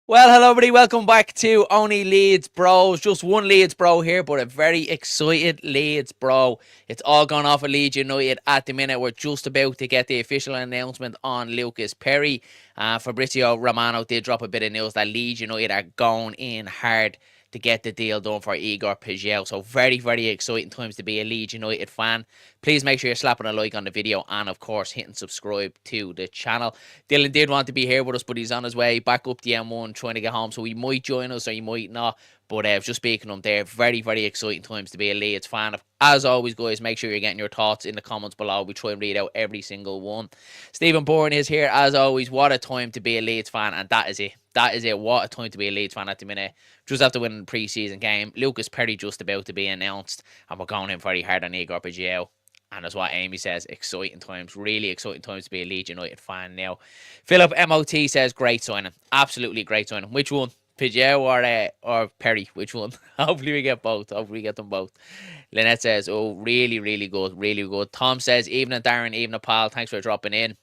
Well, hello, everybody. Welcome back to Only Leeds Bros. Just one Leeds Bro here, but a very excited Leeds Bro. It's all gone off of Leeds United at the minute. We're just about to get the official announcement on Lucas Perri. Fabrizio Romano did drop a bit of news that Leeds United are going in hard to get the deal done for Igor Paixão. So very, very exciting times to be a Leeds United fan. Please make sure you're slapping a like on the video and, of course, hitting subscribe to the channel. Dylan did want to be here with us, but he's on his way back up the M1 trying to get home, so he might join us or he might not. But just speaking of him there, very, very exciting times to be a Leeds fan. As always, guys, make sure you're getting your thoughts in the comments below. We try and read out every single one. Stephen Bourne is here, as always. What a time to be a Leeds fan, and that is it. That is it. What a time to be a Leeds fan at the minute. Just after winning the pre-season game, Lucas Perri just about to be announced, and we're going in very hard on Igor Paixão. And as what Amy says, exciting times, really exciting times to be a Leeds United fan now. Philip MOT says, great signing. Absolutely great signing. Which one? Paixão or Perri? Which one? Hopefully we get both. Hopefully we get them both. Lynette says, oh, really, really good. Really good. Tom says, evening Darren, evening Paul. Thanks for dropping in.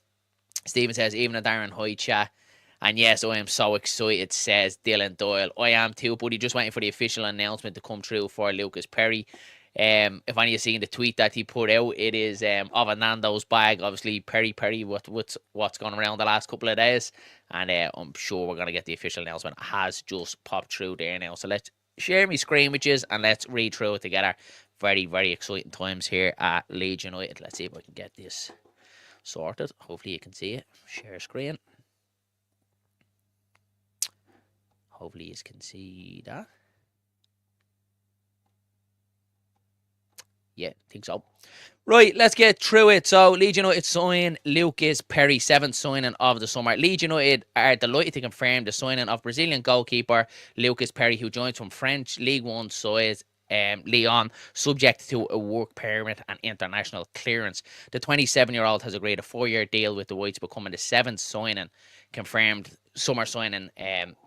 Stephen says, evening Darren, hi chat. And yes, I am so excited, says Dylan Doyle. I am too, buddy. Just waiting for the official announcement to come through for Lucas Perri. If any of you seen the tweet that he put out, it is of a Nando's bag. Obviously, Perri, what's gone around the last couple of days, and I'm sure we're gonna get the official announcement. It has just popped through there now. So let's share my screen with you and let's read through it together. Very, very exciting times here at Leeds United. Let's see if I can get this sorted. Hopefully you can see it. Share screen. Hopefully you can see that. Yeah, I think so. Right, let's get through it. So, Leeds United sign Lucas Perri, seventh signing of the summer. Leeds United are delighted to confirm the signing of Brazilian goalkeeper Lucas Perri, who joins from French League One side Lyon, subject to a work permit and international clearance. The 27-year-old has agreed a 4-year deal with the Whites, becoming the seventh signing confirmed summer signing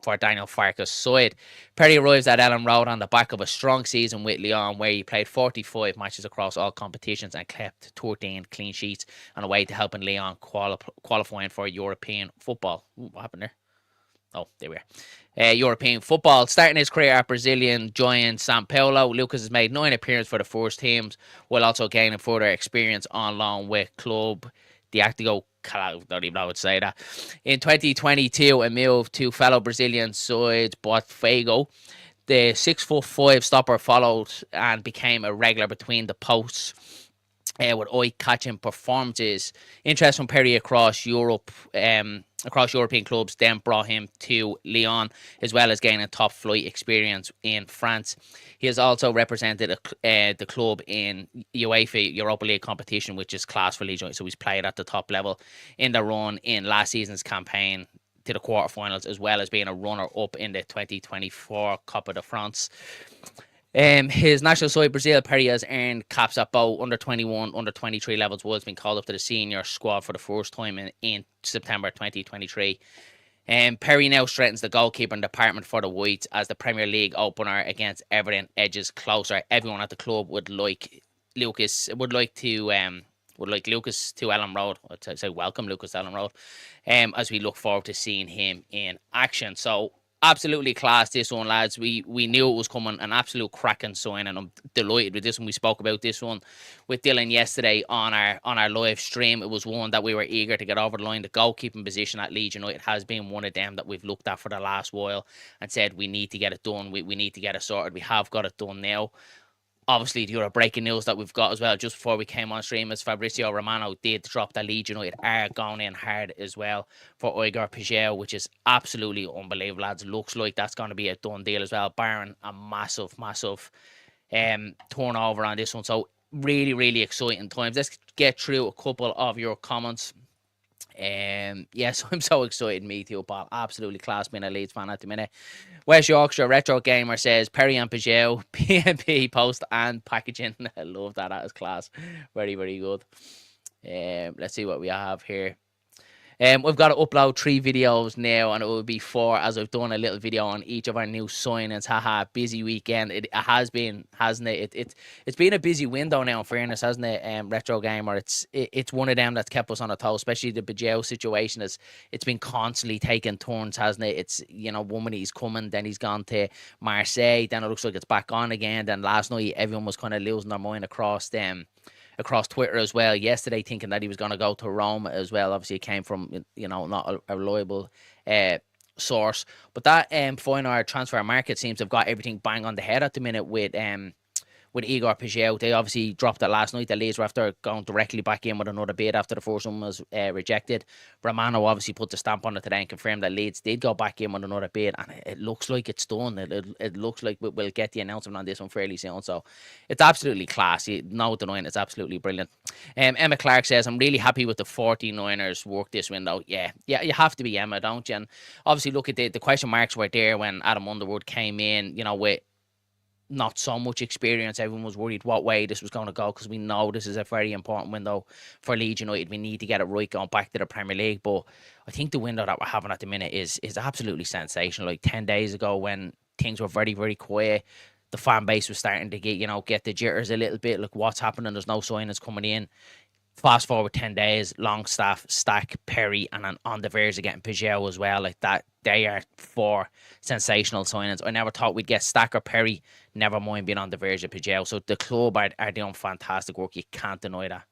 for Daniel Farke's side. Perri arrives at Ellen Road on the back of a strong season with Lyon, where he played 45 matches across all competitions and kept 13 clean sheets on the way to helping Lyon qualifying for European football. Ooh, what happened there? Oh, there we are. European football. Starting his career at Brazilian giant São Paulo, Lucas has made 9 appearances for the first teams, while also gaining further experience on loan with Club Diactico. I don't even know how to say that. In 2022, a move to fellow Brazilian side Botafogo. The 6'5" stopper followed and became a regular between the posts. With eye-catching performances. Interest from Perri across Europe, across European clubs, then brought him to Lyon, as well as gaining top-flight experience in France. He has also represented the club in UEFA Europa League competition, which is class for Leeds United. So he's played at the top level in the run in last season's campaign to the quarterfinals, as well as being a runner-up in the 2024 Copa de France. His national side, Brazil, Perri has earned caps at both under 21, under 23 levels. Was been called up to the senior squad for the first time in September 2023. Perri now strengthens the goalkeeping department for the Whites as the Premier League opener against Everton edges closer. Everyone at the club would like Lucas to Ellen Road. I'd say welcome Lucas to Ellen Road. As we look forward to seeing him in action. So absolutely class this one, lads. We knew it was coming, an absolute cracking sign, and I'm delighted with this one. We spoke about this one with Dylan yesterday on our live stream. It was one that we were eager to get over the line. The goalkeeping position at Leeds United has been one of them that we've looked at for the last while and said we need to get it done. We need to get it sorted. We have got it done now. Obviously, the other breaking news that we've got as well, just before we came on stream, is Fabrizio Romano did drop that Leeds United are going in hard as well for Igor Paixão, which is absolutely unbelievable, lads. Looks like that's going to be a done deal as well, barring a massive turnover on this one. So really, really exciting times. Let's get through a couple of your comments. Yes, I'm so excited. Me too, Paul. Absolutely class being a Leeds fan at the minute. West Yorkshire Retro Gamer says Perri and Paixão, PNP post and packaging. I love that. That is class. Very, very good. Let's see what we have here. We've got to upload 3 videos now, and it will be 4 as I've done a little video on each of our new signings. Haha, busy weekend. It has been, hasn't it? It's been a busy window now, in fairness, hasn't it? Retro Gamer. It's one of them that's kept us on a toe, especially the Paixao situation. It's been constantly taking turns, hasn't it? It's, one minute he's coming, then he's gone to Marseille, then it looks like it's back on again. Then last night everyone was kind of losing their mind across Twitter as well yesterday, thinking that he was going to go to Rome as well. Obviously, it came from not a reliable source. But that Feyenoord transfer market seems to have got everything bang on the head at the minute with Igor Paixão. They obviously dropped it last night. The Leeds were after going directly back in with another bid after the first one was rejected. Romano obviously put the stamp on it today and confirmed that Leeds did go back in with another bid, and it looks like it's done. It looks like we'll get the announcement on this one fairly soon. So it's absolutely class. No denying, it's absolutely brilliant. Emma Clark says, I'm really happy with the 49ers work this window. Yeah, you have to be, Emma, don't you? And obviously, look at the question marks were there when Adam Underwood came in, with not so much experience. Everyone was worried what way this was going to go, because we know this is a very important window for Leeds United. We need to get it right going back to the Premier League. But I think the window that we're having at the minute is absolutely sensational. Like 10 days ago, when things were very, very quiet, the fan base was starting to get the jitters a little bit. Like, what's happening? There's no signings coming in. Fast forward 10 days, Longstaff, Stack, Perry, and then on the verge of getting Paixao as well. Like that, they are 4 sensational signings. I never thought we'd get Stack or Perry, never mind being on the verge of Paixao. So the club are doing fantastic work. You can't deny that.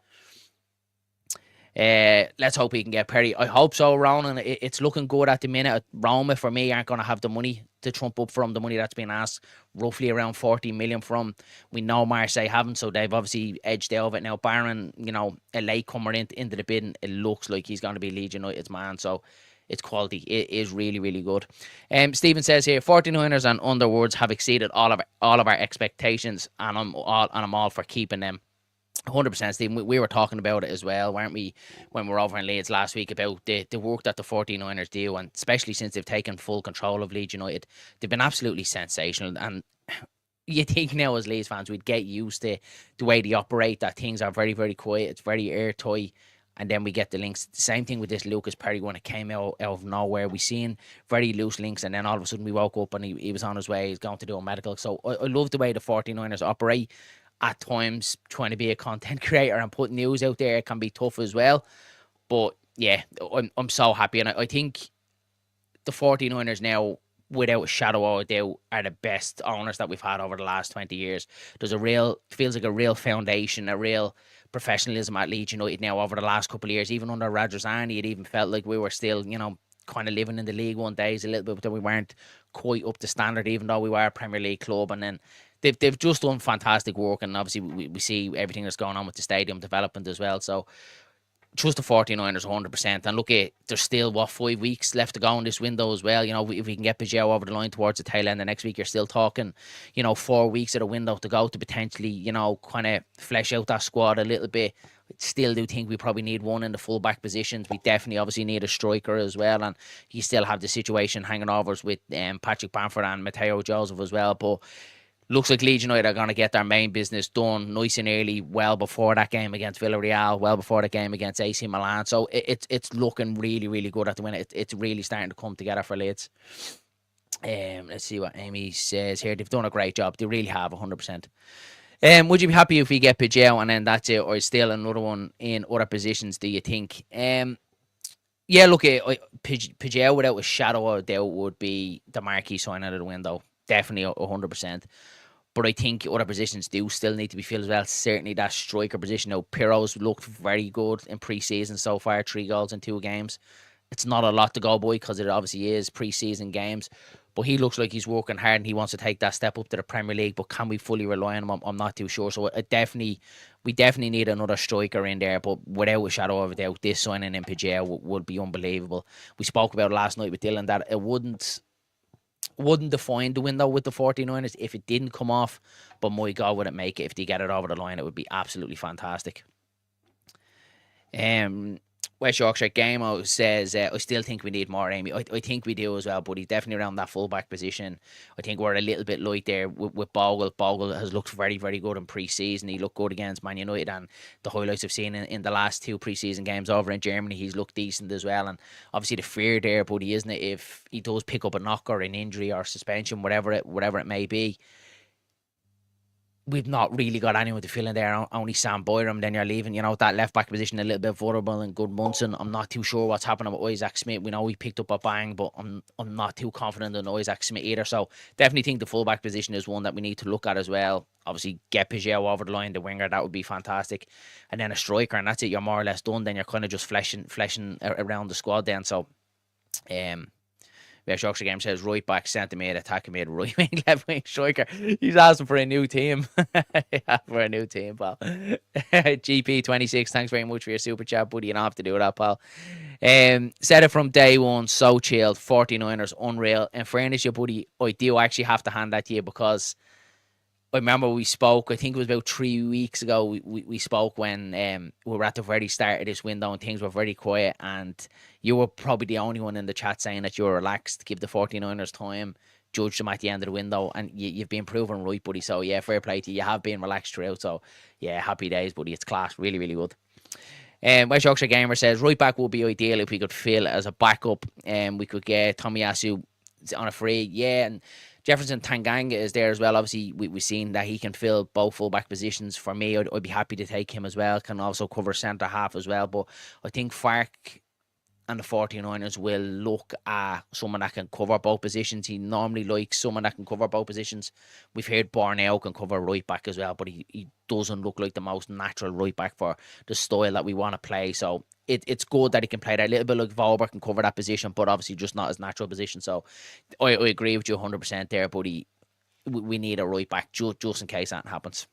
Let's hope we can get Perry. I hope so, Ronan. It's looking good at the minute. Roma, for me, aren't going to have the money to trump up from the money that's been asked, roughly around 40 million from. We know Marseille haven't, so they've obviously edged out of it. Now, Barron, a late comer into the bidding, it looks like he's going to be Leeds United's man, so it's quality. It is really, really good. Stephen says here, 49ers and Underwoods have exceeded all of our expectations, and I'm all for keeping them. 100%, Stephen. We were talking about it as well, weren't we, when we were over in Leeds last week, about the work that the 49ers do, and especially since they've taken full control of Leeds United, they've been absolutely sensational. And you think now as Leeds fans, we'd get used to the way they operate, that things are very, very quiet, it's very airtight, and then we get the links. The same thing with this Lucas Perri when it came out of nowhere. We seen very loose links, and then all of a sudden we woke up and he was on his way, he's going to do a medical. So I love the way the 49ers operate. At times, trying to be a content creator and put news out there can be tough as well. But yeah, I'm so happy. And I think the 49ers now, without a shadow of a doubt, are the best owners that we've had over the last 20 years. Feels like a real foundation, a real professionalism at Leeds United now over the last couple of years. Even under Radrizzani, it even felt like we were still, kind of living in the League One days a little bit, but we weren't quite up to standard, even though we were a Premier League club. And then they've just done fantastic work, and obviously we see everything that's going on with the stadium development as well. So trust the 49ers 100%. And look, there's still 5 weeks left to go in this window as well. If we can get Paixao over the line towards the tail end of next week, you're still talking 4 weeks of the window to go to potentially kind of flesh out that squad a little bit. I still do think we probably need one in the full-back positions. We definitely obviously need a striker as well, and you still have the situation hanging over us with Patrick Bamford and Mateo Joseph as well. But looks like Leeds United are going to get their main business done nice and early, well before that game against Villarreal, well before that game against AC Milan. So it's looking really, really good at the minute. It's really starting to come together for Leeds. Let's see what Amy says here. They've done a great job. They really have, 100%. Would you be happy if we get Paixao and then that's it, or is still another one in other positions, do you think? Yeah, look, Paixao without a shadow of a doubt would be the marquee signing of the window. Definitely 100%. But I think other positions do still need to be filled as well. Certainly that striker position. Now, Pirro's looked very good in pre-season so far, 3 goals in 2 games. It's not a lot to go by because it obviously is pre-season games. But he looks like he's working hard and he wants to take that step up to the Premier League. But can we fully rely on him? I'm not too sure. So we definitely need another striker in there. But without a shadow of a doubt, this signing in Paixao would be unbelievable. We spoke about it last night with Dylan that it wouldn't define the window with the 49ers if it didn't come off. But my God, would it make it if they get it over the line? It would be absolutely fantastic. West Yorkshire Gamo says, I still think we need more, Amy. I think we do as well, but he's definitely around that fullback position. I think we're a little bit light there with Bogle. Bogle has looked very, very good in pre-season. He looked good against Man United, and the highlights I've seen in the last two pre-season games over in Germany, he's looked decent as well. And obviously the fear there, buddy, isn't it? If he does pick up a knock or an injury or suspension, whatever it may be, we've not really got anyone to fill in there. Only Sam Byram. Then you're leaving, that left back position a little bit vulnerable and Good Munson. I'm not too sure what's happening with Isaac Smith. We know we picked up a bang, but I'm not too confident in Isaac Smith either. So definitely think the full back position is one that we need to look at as well. Obviously, get Paixao over the line, the winger, that would be fantastic. And then a striker, and that's it. You're more or less done. Then you're kind of just fleshing around the squad then. So, West Yorkshire Game says right back, centre mid, attacking mid, right wing, left wing, striker. He's asking for a new team. For a new team, pal. GP26, thanks very much for your super chat, buddy. You don't have to do that, pal. Said it from day one, so chilled. 49ers, unreal. In fairness, your buddy, I do actually have to hand that to you because I remember we spoke, I think it was about 3 weeks ago, we spoke when we were at the very start of this window and things were very quiet, and you were probably the only one in the chat saying that you were relaxed, give the 49ers time, judge them at the end of the window, and you've been proven right, buddy. So yeah, fair play to you. You have been relaxed throughout, so yeah, happy days, buddy. It's class, really, really good. West Yorkshire Gamer says, right back would be ideal if we could fill as a backup, and we could get Tomiyasu on a free, yeah, and Jefferson Tanganga is there as well. Obviously, we've seen that he can fill both fullback positions. For me, I'd be happy to take him as well. Can also cover centre half as well. But I think Fark and the 49ers will look at someone that can cover both positions. He normally likes someone that can cover both positions. We've heard Borneo can cover right back as well, but he doesn't look like the most natural right back for the style that we want to play. So it's good that he can play that. A little bit like Volber can cover that position, but obviously just not his natural position. So I agree with you 100% there, buddy. We need a right back just in case that happens.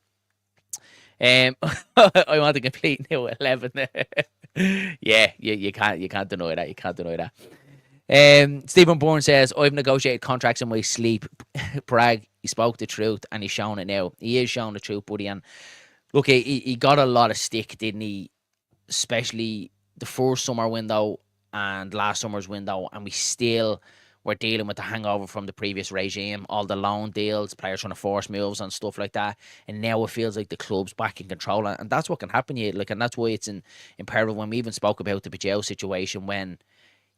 I want a complete new 11. Yeah, you can't deny that. You can't deny that. Stephen Bourne says, I've negotiated contracts in my sleep. Bragg, he spoke the truth and he's showing it now. He is showing the truth, buddy. And look, he got a lot of stick, didn't he? Especially the first summer window and last summer's window, and we still were dealing with the hangover from the previous regime, all the loan deals, players trying to force moves and stuff like that. And now it feels like the club's back in control, and that's what can happen here. And that's why it's imperative when we even spoke about the Paixao situation, when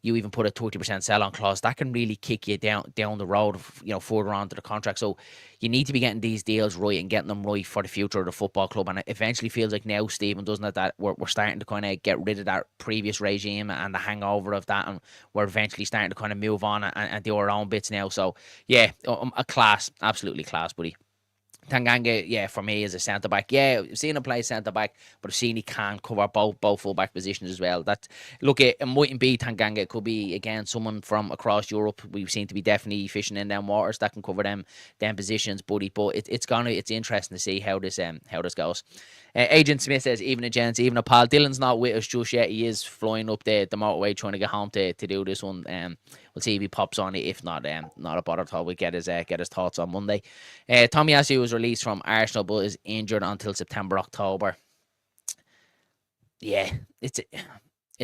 you even put a 30% sell-on clause, that can really kick you down the road, further on to the contract. So you need to be getting these deals right and getting them right for the future of the football club. And it eventually feels like now, Stephen, doesn't it, that we're starting to kind of get rid of that previous regime and the hangover of that, and we're eventually starting to kind of move on and do our own bits now. So yeah, a class, absolutely class, buddy. Tanganga, yeah, for me is a centre back. Yeah, I've seen him play centre back, but I've seen he can cover both full back positions as well. It mightn't be Tanganga. It could be again someone from across Europe. We seem to be definitely fishing in them waters that can cover them positions, buddy. But it's interesting to see how this goes. Agent Smith says, even a gents, even a pal. Dylan's not with us just yet. He is flying up the motorway trying to get home to do this one. We'll see if he pops on it. If not, not a bother at all. We'll get his thoughts on Monday. Tomiyasu was released from Arsenal but is injured until September, October. Yeah, it's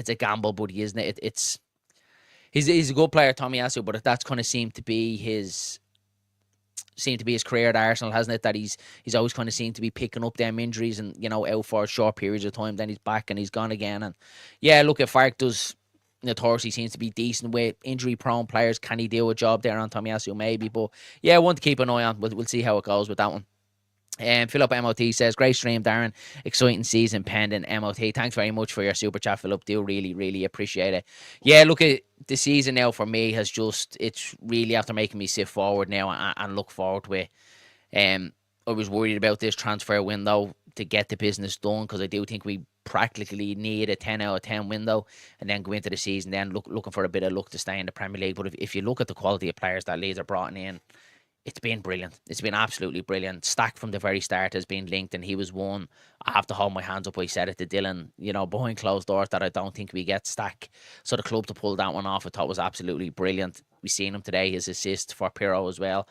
a gamble, buddy, isn't it? He's a good player, Tomiyasu, but that's kind of seemed to be his career at Arsenal, hasn't it? That he's always kind of seemed to be picking up them injuries and out for short periods of time, then he's back and he's gone again. And yeah, look, if Fark does notoriously seems to be decent with injury prone players, can he do a job there on Tomiyasu? Maybe, but yeah, one to keep an eye on. We'll see how it goes with that one. Philip MOT says, great stream, Darren. Exciting season pending. MOT, thanks very much for your super chat, Philip. Do really, really appreciate it. Yeah, look, at the season now for me it's really after making me sit forward now and look forward to it. I was worried about this transfer window to get the business done, because I do think we practically need a 10 out of 10 window and then go into the season then looking for a bit of luck to stay in the Premier League. But if you look at the quality of players that Leeds are brought in, it's been brilliant. It's been absolutely brilliant. Stack from the very start has been linked, and he was one. I have to hold my hands up. I said it to Dylan, behind closed doors, that I don't think we get Stack. So the club to pull that one off, I thought was absolutely brilliant. We seen him today, his assist for Pirro as well.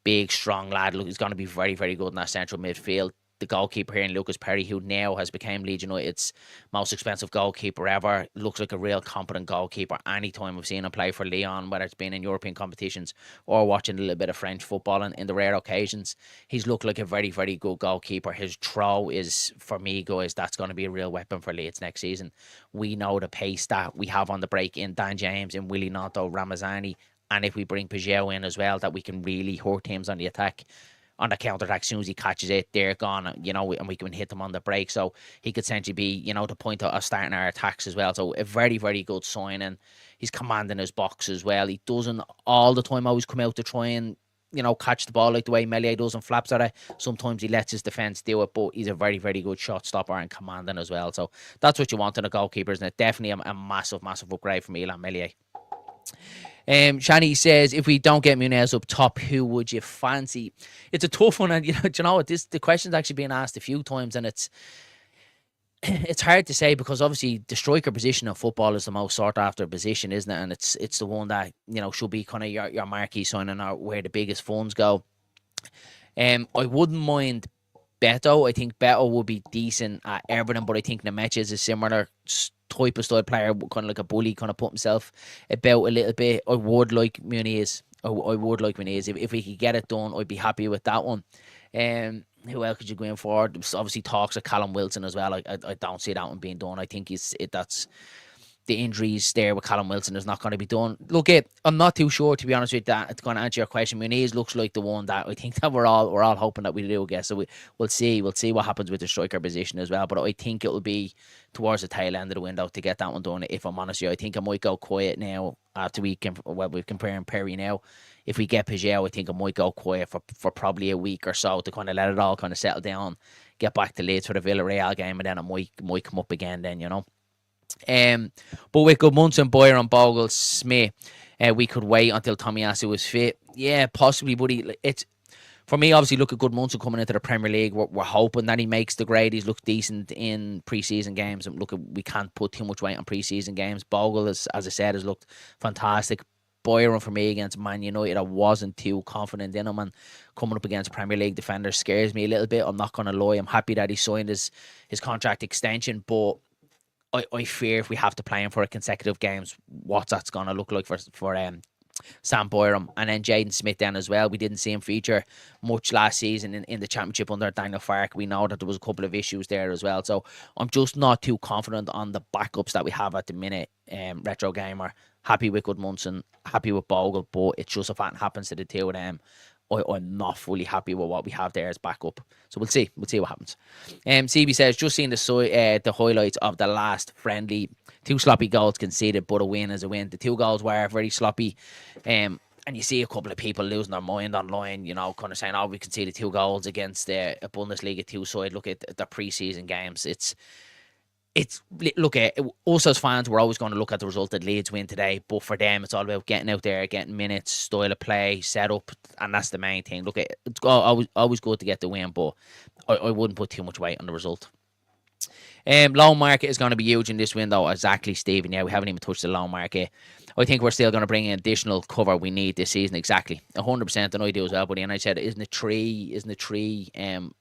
Big, strong lad. Look, he's going to be very, very good in that central midfield. the goalkeeper here in Lucas Perri, who now has become Leeds United's most expensive goalkeeper ever. Looks like a real competent goalkeeper. Anytime I've seen him play for Lyon, whether it's been in European competitions or watching a little bit of French football in the rare occasions, he's looked like a very, very good goalkeeper. His throw is, for me, guys, that's going to be a real weapon for Leeds next season. We know the pace that we have on the break in Dan James, in Willie Gnonto, Ramazani, and if we bring Paixao in as well, that we can really hurt teams on the attack. On the counter-attack, as soon as he catches it, they're gone, and we can hit them on the break. So he could essentially be, the point of starting our attacks as well. So a very, very good signing. He's commanding his box as well. He doesn't all the time always come out to try and, catch the ball like the way Meslier does and flaps at it. Sometimes he lets his defence do it, but he's a very, very good shot stopper and commanding as well. So that's what you want in a goalkeeper, isn't it? Definitely a massive, massive upgrade from Ilan Meslier. Shani says, if we don't get Muniz up top, who would you fancy? It's a tough one, and the question's actually been asked a few times, and it's hard to say, because obviously the striker position of football is the most sought after position, isn't it? And it's the one that should be kind of your marquee signing, or where the biggest funds go. I wouldn't mind Beto. I think Beto would be decent at everything, but I think Nemecha is a similar type of style player, kind of like a bully, kind of put himself about a little bit. I would like Muniz. I would like Muniz. If we could get it done, I'd be happy with that one. Who else could you go in for? There's obviously talks of Callum Wilson as well. I don't see that one being done. I think that's the injuries there with Callum Wilson is not going to be done. Look, I'm not too sure, to be honest with you, that it's going to answer your question. Muniz looks like the one that I think that we're all hoping that we do, I guess. So we'll see what happens with the striker position as well. But I think it will be towards the tail end of the window to get that one done. If I'm honest with you, I think I might go quiet now after we're comparing Perry now. If we get Paixao, I think I might go quiet for probably a week or so to kind of let it all kind of settle down, get back to Leeds for the Villarreal game, and then I might come up again then, But with Gudmundsson, Boyer and Bogle, Smith, we could wait until Tomiyasu was fit. Yeah, possibly, but it's for me, obviously, look at Gudmundsson coming into the Premier League. We're hoping that he makes the grade. He's looked decent in pre-season games. And look, we can't put too much weight on pre-season games. Bogle, as I said, has looked fantastic. Boyer, for me, against Man United, I wasn't too confident in him, and coming up against Premier League defenders scares me a little bit. I'm not going to lie. I'm happy that he signed his contract extension, but I fear if we have to play him for consecutive games, what that's going to look like for Sam Boyram. And then Jaden Smith then as well. We didn't see him feature much last season in the Championship under Daniel Farke. We know that there was a couple of issues there as well. So I'm just not too confident on the backups that we have at the minute. Retro Gamer, happy with Gudmundsson, happy with Bogle, but it's just if that happens to the two of them, I'm not fully happy with what we have there as backup. So we'll see what happens. CB says, just seeing the highlights of the last friendly, 2 sloppy goals conceded, but a win is a win. The 2 goals were very sloppy. And you see a couple of people losing their mind online, kind of saying, we conceded 2 goals against a Bundesliga 2 side. Look at the pre-season games. Look at us as fans, we're always going to look at the result that Leeds win today, but for them it's all about getting out there, getting minutes, style of play, setup, and that's the main thing. Look, it's always good to get the win, but I wouldn't put too much weight on the result. Loan market is going to be huge in this window. Exactly, Stephen. Yeah, we haven't even touched the loan market. I think we're still going to bring in additional cover we need this season. Exactly, 100%, and I do as well. But and I said, isn't it three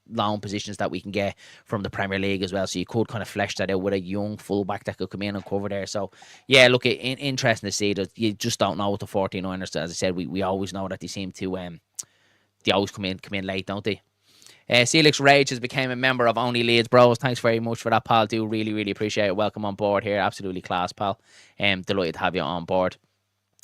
loan positions that we can get from the Premier League as well? So you could kind of flesh that out with a young fullback that could come in and cover there. So yeah, look, interesting to see that. You just don't know with the 49ers. As I said, we always know that they seem to they always come in late, don't they? Celix Rage has become a member of Only Leeds Bros. Thanks very much for that, pal. Do really, really appreciate it. Welcome on board here. Absolutely class, pal. Delighted to have you on board.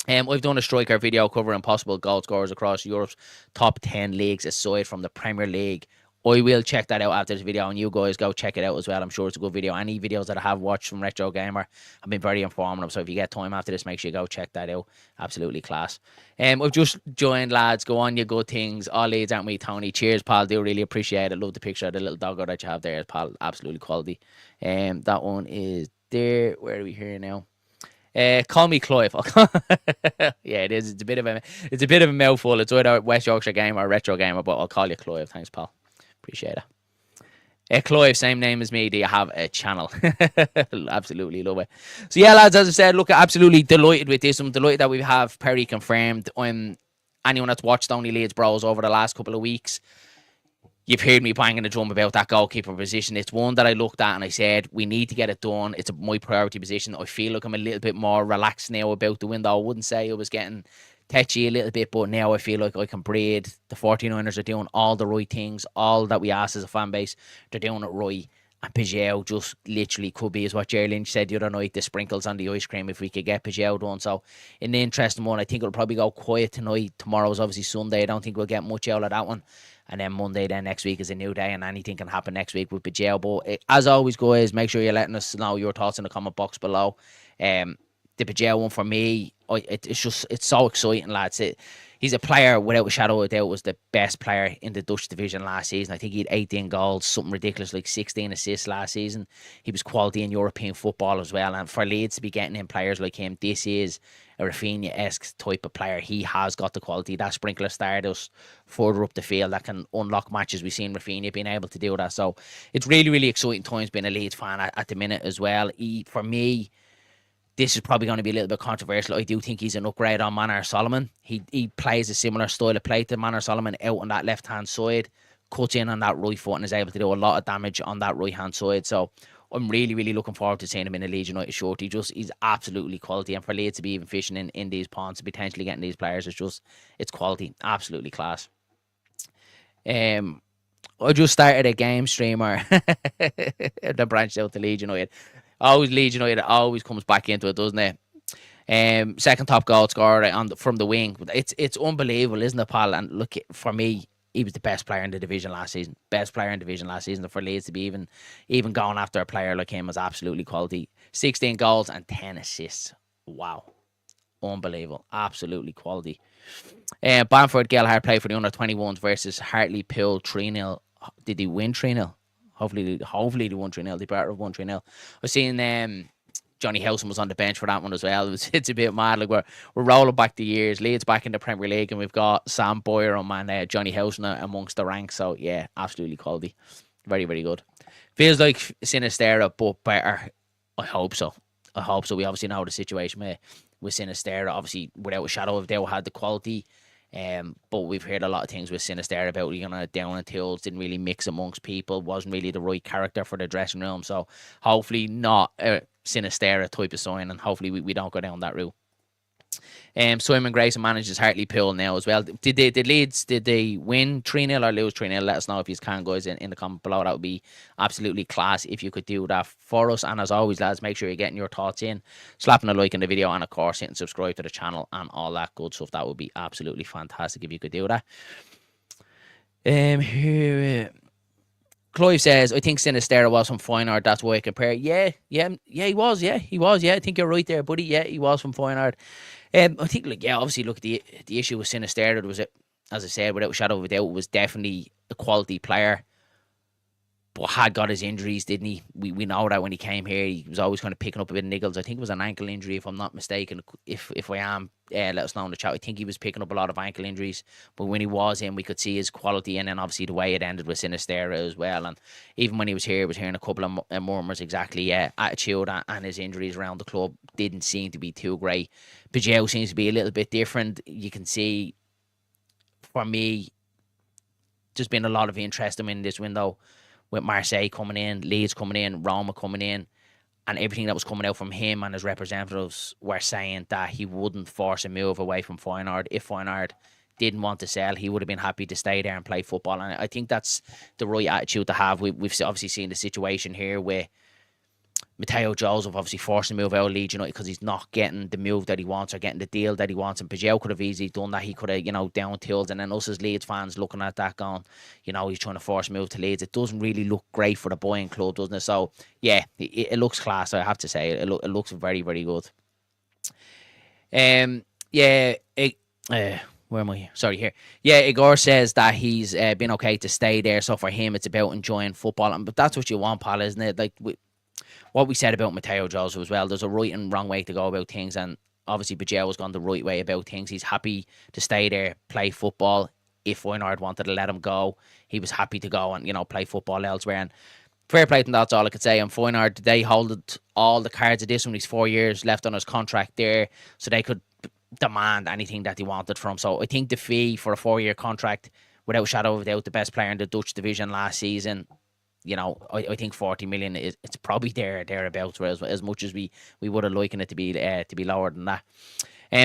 We've done a striker video covering possible goal scorers across Europe's top 10 leagues aside from the Premier League. I will check that out after this video, and you guys go check it out as well. I'm sure it's a good video. Any videos that I have watched from Retro Gamer have been very informative, so if you get time after this, make sure you go check that out. Absolutely class. We've just joined, lads. Go on, you good things. All Leeds, aren't we, Tony? Cheers, pal. Do really appreciate it. Love the picture of the little doggo that you have there, pal. Absolutely quality. That one is there. Where are we here now? Call me Clive. Yeah, it is. It's a bit of a mouthful. It's either West Yorkshire Gamer or Retro Gamer, but I'll call you Clive. Thanks, pal. Appreciate it. Clive, same name as me. Do you have a channel? Absolutely love it. So yeah, lads, as I said, look, absolutely delighted with this. I'm delighted that we have Perry confirmed. Anyone that's watched Only Leeds Bros over the last couple of weeks, You've heard me banging the drum about that goalkeeper position. It's one that I looked at and I said, we need to get it done. It's my priority position. I feel like I'm a little bit more relaxed now about the window. I wouldn't say it was getting touchy a little bit, but now I feel like I can breathe. The 49ers are doing all the right things, all that we ask as a fan base. They're doing it right. And Paixao just literally could be, as what Jerry Lynch said the other night, the sprinkles on the ice cream if we could get Paixao done. So, an interesting one. I think it'll probably go quiet tonight. Tomorrow's obviously Sunday. I don't think we'll get much out of that one. And then Monday, then next week is a new day, and anything can happen next week with Paixao. But as always, guys, make sure you're letting us know your thoughts in the comment box below. The Paixao one for me, it's so exciting, lads. He's a player, without a shadow of a doubt, was the best player in the Dutch division last season. I think he had 18 goals, something ridiculous, like 16 assists last season. He was quality in European football as well. And for Leeds to be getting in players like him, this is a Rafinha-esque type of player. He has got the quality. That sprinkler Stardust further up the field that can unlock matches. We've seen Rafinha being able to do that. So it's really, really exciting times being a Leeds fan at the minute as well. For me, this is probably going to be a little bit controversial. I do think he's an upgrade on Manor Solomon. He plays a similar style of play to Manor Solomon out on that left-hand side, cuts in on that right foot and is able to do a lot of damage on that right-hand side. So I'm really, really looking forward to seeing him in a Leeds United shirt. He's absolutely quality. And for Leeds to be even fishing in these ponds, potentially getting these players, it's quality. Absolutely class. I just started a game streamer that branched out to Leeds United. Always Leeds United always comes back into it, doesn't it? Second top goal scorer from the wing. It's unbelievable, isn't it, pal? And look, for me, he was the best player in the division last season. Best player in the division last season. For Leeds to be even going after a player like him was absolutely quality. 16 goals and 10 assists. Wow. Unbelievable. Absolutely quality. Bamford Gelhardt played for the under-21s versus Hartlepool 3-0. Did he win 3-0? Hopefully they won 3-0. They better have won 3-0. I've seen Johnny Howson was on the bench for that one as well. It's a bit mad. Like we're rolling back the years. Leeds back in the Premier League, and we've got Sam Boyer and Johnny Howson amongst the ranks. So yeah, absolutely quality. Very, very good. Feels like Sinistera, but better. I hope so. We obviously know the situation with Sinistera. Obviously, without a shadow of a doubt, had the quality. But we've heard a lot of things with Sinister about, down and tools, didn't really mix amongst people, wasn't really the right character for the dressing room. So hopefully not a Sinister type of sign, and hopefully we don't go down that route. Simon Grayson manages Hartlepool now as well. Did they win 3-0 or lose 3-0? Let us know if you can, guys, in the comment below. That would be absolutely class if you could do that for us. And as always, lads, make sure you're getting your thoughts in, slapping a like in the video, and of course hitting subscribe to the channel and all that good stuff. That would be absolutely fantastic if you could do that. Clive says, I think Sinistera was from Feyenoord. That's why I compare. Yeah, he was. Yeah, I think you're right there, buddy. Yeah, he was from Feyenoord. I think, obviously, the issue with Sinistera was, as I said, without a shadow of a doubt, was definitely a quality player, but had got his injuries, didn't he? We know that when he came here, he was always kind of picking up a bit of niggles. I think it was an ankle injury, if I'm not mistaken. If I am, let us know in the chat. I think he was picking up a lot of ankle injuries, but when he was in, we could see his quality, and then obviously the way it ended with Sinistera as well. And even when he was here, I was hearing a couple of murmurs exactly. Attitude and his injuries around the club didn't seem to be too great. Paixao seems to be a little bit different. You can see, for me, there's been a lot of interest in this window, with Marseille coming in, Leeds coming in, Roma coming in, and everything that was coming out from him and his representatives were saying that he wouldn't force a move away from Feyenoord. If Feyenoord didn't want to sell, he would have been happy to stay there and play football. And I think that's the right attitude to have. We've obviously seen the situation here where Mateo Joseph obviously forced to move out of Leeds United because he's not getting the move that he wants or getting the deal that he wants. And Paixao could have easily done that. He could have, down tilled. And then us as Leeds fans looking at that going, he's trying to force a move to Leeds. It doesn't really look great for the buying club, doesn't it? So, yeah, it looks class, I have to say. It looks very, very good. Where am I? Sorry, here. Yeah, Igor says that he's been okay to stay there. So for him, it's about enjoying football. But that's what you want, pal, isn't it? Like, what we said about Mateo Joseph as well, there's a right and wrong way to go about things, and obviously Paixao has gone the right way about things. He's happy to stay there, play football. If Feyenoord wanted to let him go, he was happy to go and, play football elsewhere. And fair play to him, that's all I could say. And Feyenoord, they hold all the cards of this one. He's 4 years left on his contract there, so they could demand anything that they wanted from him. So I think the fee for a 4-year contract without a shadow of a doubt, the best player in the Dutch division last season. You know, I think 40 million is it's probably thereabouts. Whereas as much as we would have likened it to be lower than that.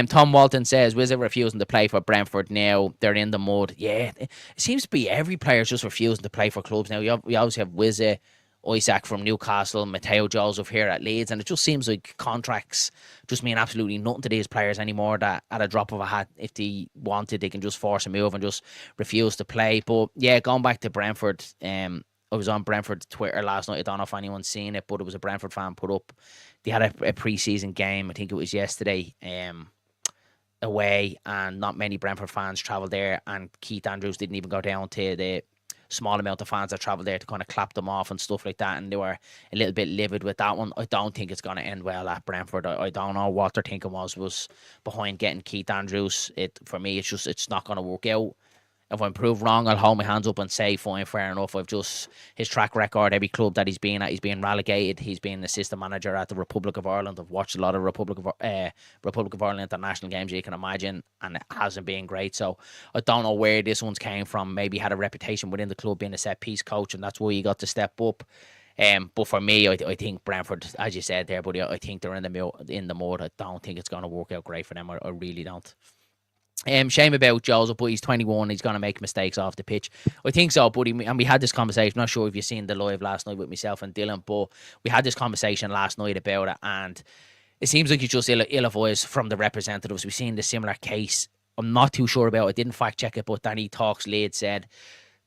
Tom Walton says Wizard refusing to play for Brentford now. They're in the mud. Yeah, it seems to be every player's just refusing to play for clubs now. We obviously have Wizard, Isaac from Newcastle, Mateo Joseph here at Leeds, and it just seems like contracts just mean absolutely nothing to these players anymore. That at a drop of a hat, if they wanted, they can just force a move and just refuse to play. But yeah, going back to Brentford, I was on Brentford Twitter last night. I don't know if anyone's seen it, but it was a Brentford fan put up. They had a pre-season game. I think it was yesterday. Away, and not many Brentford fans travelled there, and Keith Andrews didn't even go down to the small amount of fans that travelled there to kind of clap them off and stuff like that, and they were a little bit livid with that one. I don't think it's going to end well at Brentford. I don't know what their thinking was behind getting Keith Andrews. For me, it's not going to work out. If I'm proved wrong, I'll hold my hands up and say, fine, fair enough. His track record, every club that he's been at, he's been relegated. He's been assistant manager at the Republic of Ireland. I've watched a lot of Republic of Ireland international games, you can imagine, and it hasn't been great. So I don't know where this one's came from. Maybe had a reputation within the club being a set-piece coach, and that's why he got to step up. But for me, I think Brentford, as you said there, buddy, I think they're in the mud. I don't think it's going to work out great for them. I really don't. Shame about Joseph, but he's 21. He's going to make mistakes off the pitch. I think so, buddy. And we had this conversation. I'm not sure if you've seen the live last night with myself and Dylan, but we had this conversation last night about it. And it seems like it's just ill-advised from the representatives. We've seen the similar case. I'm not too sure about it. I didn't fact check it, but Danny Talks Leeds said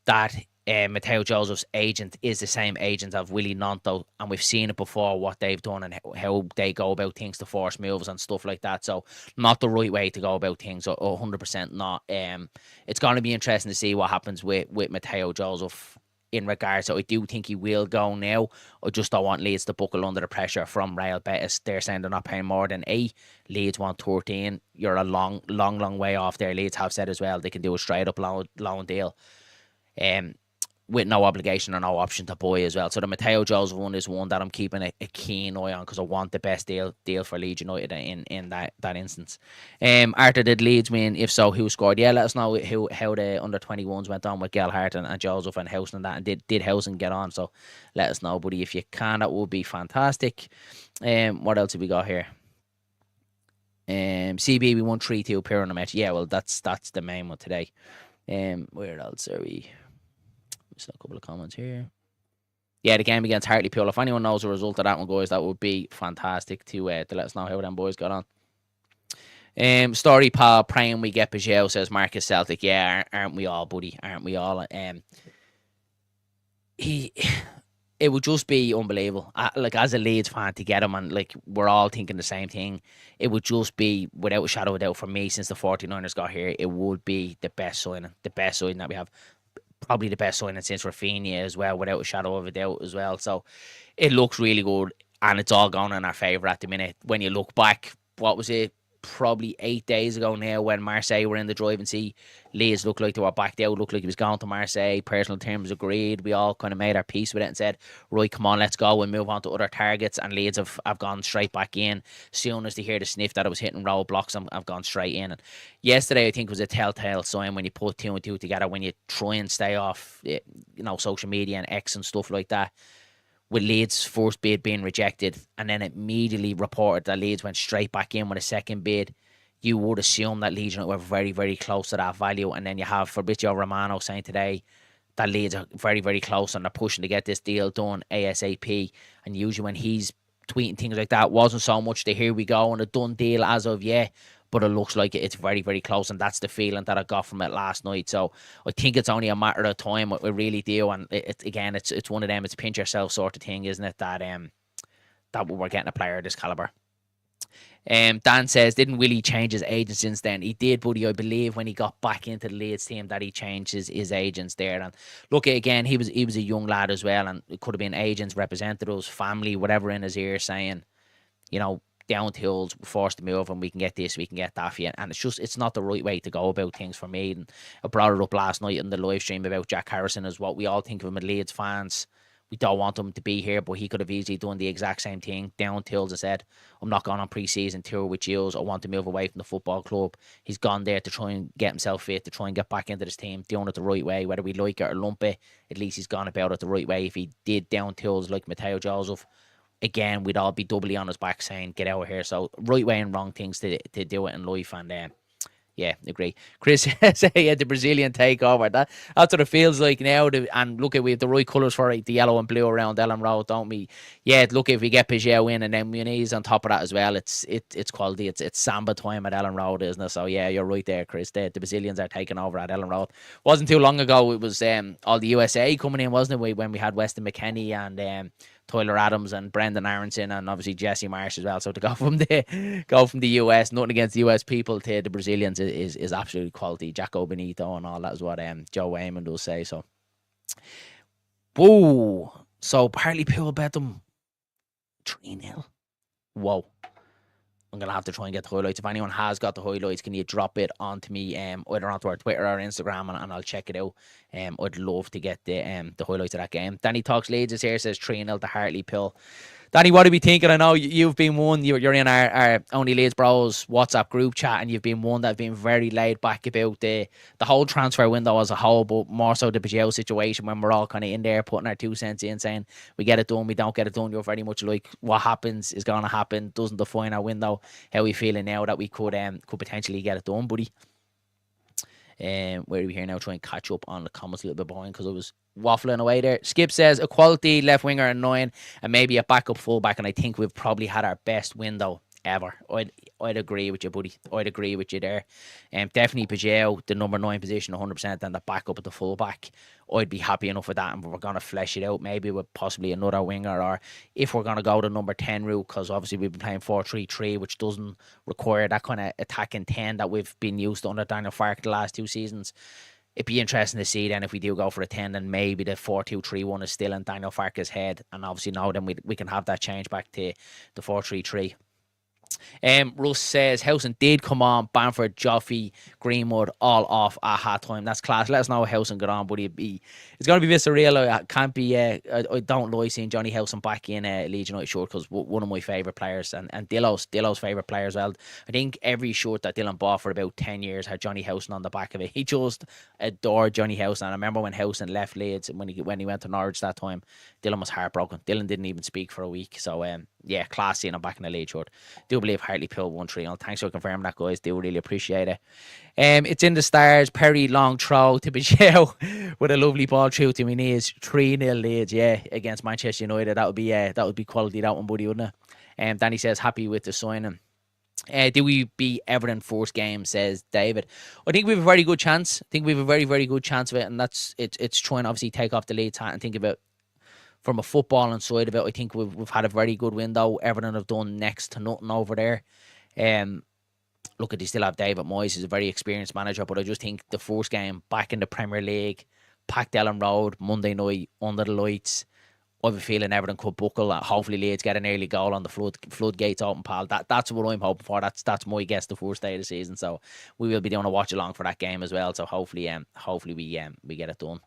that Mateo Joseph's agent is the same agent of Willie Nonto, and we've seen it before, what they've done and how they go about things to force moves and stuff like that. So not the right way to go about things, 100% not. It's going to be interesting to see what happens with Mateo Joseph in regards. So I do think he will go now. I just don't want Leeds to buckle under the pressure from Real Betis. They're saying they're not paying more than 8. Leeds want 13. You're a long way off there. Leeds have said as well they can do a straight up loan deal. With no obligation or no option to buy as well. So the Mateo Joseph one is one that I'm keeping a keen eye on, because I want the best deal for Leeds United in that instance. Arthur, did Leeds win? If so, who scored? Yeah, let us know how the under-21s went on with Gelhardt and Joseph and Housen and that, and did Housen get on? So let us know, buddy. If you can, that would be fantastic. What else have we got here? CB, we won 3-2 pure on the match. Yeah, well, that's the main one today. Where else are we? Just a couple of comments here. Yeah, the game against Hartlepool. If anyone knows the result of that one, guys, that would be fantastic to let us know how them boys got on. Story pal, praying we get Paixao, says Marcus Celtic. Yeah, aren't we all, buddy? Aren't we all? It would just be unbelievable. Like, as a Leeds fan, to get him, and like we're all thinking the same thing. It would just be, without a shadow of a doubt, for me, since the 49ers got here, it would be the best signing that we have. Probably the best signing since Rafinha as well, without a shadow of a doubt as well. So it looks really good, and it's all going in our favour at the minute. When you look back, what was it? Probably 8 days ago now, when Marseille were in the driving seat, Leeds looked like they were backed out, looked like he was going to Marseille. Personal terms agreed. We all kind of made our peace with it and said, right, come on, let's go and move on to other targets. And Leeds have gone straight back in. As soon as they hear the sniff that it was hitting roadblocks, I've gone straight in. And yesterday, I think, was a telltale sign when you put 2 and 2 together, when you try and stay off social media and X and stuff like that. With Leeds' first bid being rejected, and then immediately reported that Leeds went straight back in with a second bid, you would assume that Leeds were very, very close to that value. And then you have Fabrizio Romano saying today that Leeds are very, very close and they're pushing to get this deal done ASAP. And usually when he's tweeting things like that, wasn't so much the here we go and a done deal as of yet, but it looks like it's very, very close, and that's the feeling that I got from it last night. So I think it's only a matter of time. I really do, and it's one of them. It's pinch yourself sort of thing, isn't it? That we're getting a player of this caliber. Dan says, didn't Willie change his agent since then? He did, buddy. I believe when he got back into the Leeds team that he changed his agents there. And look, again, he was a young lad as well, and it could have been agents, representatives, family, whatever in his ear saying, down hills, we're forced to move, and we can get this, we can get that for you. And it's not the right way to go about things for me. And I brought it up last night in the live stream about Jack Harrison, as what we all think of him as Leeds fans. we don't want him to be here, but he could have easily done the exact same thing. Down tills, I said, I'm not going on pre-season tour with yous. I want to move away from the football club. He's gone there to try and get himself fit, to try and get back into this team, doing it the right way, whether we like it or lump it. At least he's gone about it the right way. If he did down tills like Mateo Joseph, again, we'd all be doubly on his back saying, get out of here. So right way and wrong things to do it in life. And yeah, agree. Chris says, yeah, the Brazilian takeover. That's what it feels like now. And look, we have the right colours for it, the yellow and blue around Ellen Road, don't we? Yeah, look, if we get Paixao in and then Muniz on top of that as well, it's quality. It's samba time at Ellen Road, isn't it? So yeah, you're right there, Chris. The Brazilians are taking over at Ellen Road. Wasn't too long ago, it was all the USA coming in, wasn't it? When we had Weston McKennie and Tyler Adams and Brendan Aronson and obviously Jesse Marsh as well. So to go from the US, nothing against the US people, to the Brazilians is absolutely quality. Jaco Benito and all that is what Joe Wayman does say. So, whoa. So Hartlepool bet them 3-0. Whoa. I'm going to have to try and get the highlights. If anyone has got the highlights, can you drop it onto me, either onto our Twitter or Instagram, and I'll check it out. I'd love to get the highlights of that game. Danny Talks Leeds is here, says 3-0 to Hartlepool. Danny, what are we thinking? I know you've been one. You're in our Only Leeds Bros WhatsApp group chat, and you've been one that's been very laid back about the whole transfer window as a whole, but more so the Paixao situation when we're all kind of in there putting our 2 cents in, saying we get it done, we don't get it done. You're very much like what happens is going to happen, doesn't define our window. How are we feeling now that we could potentially get it done, buddy? Where are we here now? Try and catch up on the comments a little bit behind because I was waffling away there. Skip says a quality left winger and 9 and maybe a backup fullback, and I think we've probably had our best window ever. I'd agree with you, buddy. I'd agree with you there. Definitely Paixao, the number 9 position, 100%, and the backup at the fullback. I'd be happy enough with that, and we're going to flesh it out maybe with possibly another winger, or if we're going to go the number 10 route, because obviously we've been playing 4-3-3, which doesn't require that kind of attacking 10 that we've been used to under Daniel Farke the last 2 seasons. It'd be interesting to see then if we do go for a 10, then maybe the 4-2-3-1 is still in Daniel Farke's head, and obviously now then we can have that change back to the 4-3-3. Russ says Howson did come on. Bamford, Joffrey, Greenwood all off at half time. That's class. Let us know how Howson got on, but it's going to be a bit surreal. I can't be. I don't like seeing Johnny Howson back in Leeds United shirt, because one of my favourite players, and Dillo's favourite player as well. I think every shirt that Dylan bought for about 10 years had Johnny Howson on the back of it. He just adored Johnny Howson. I remember when Howson left Leeds, when he went to Norwich that time, Dylan was heartbroken. Dylan didn't even speak for a week. So yeah, class seeing him back in the Leeds shirt. Do believe Hartlepool 1-3. Thanks for confirming that, guys. Do really appreciate it. It's in the stars. Perry long throw to Paixao with a lovely ball through to me knees. 3-0 Leeds, yeah, against Manchester United. That would be quality, that one, buddy, wouldn't it? Danny says happy with the signing. Do we beat Everton first game, says David. I think we have a very good chance. I think we have a very, very good chance of it, and it's trying to obviously take off the Leeds hat and think about from a footballing side of it. I think we've had a very good window. Everton have done next to nothing over there. Look, they still have David Moyes, who's a very experienced manager, but I just think the first game back in the Premier League, packed Ellen Road, Monday night, under the lights, I have a feeling Everton could buckle. Hopefully Leeds get an early goal on the floodgates open, pal. That's what I'm hoping for. That's my guess the first day of the season. So we will be doing a watch along for that game as well. So hopefully we get it done.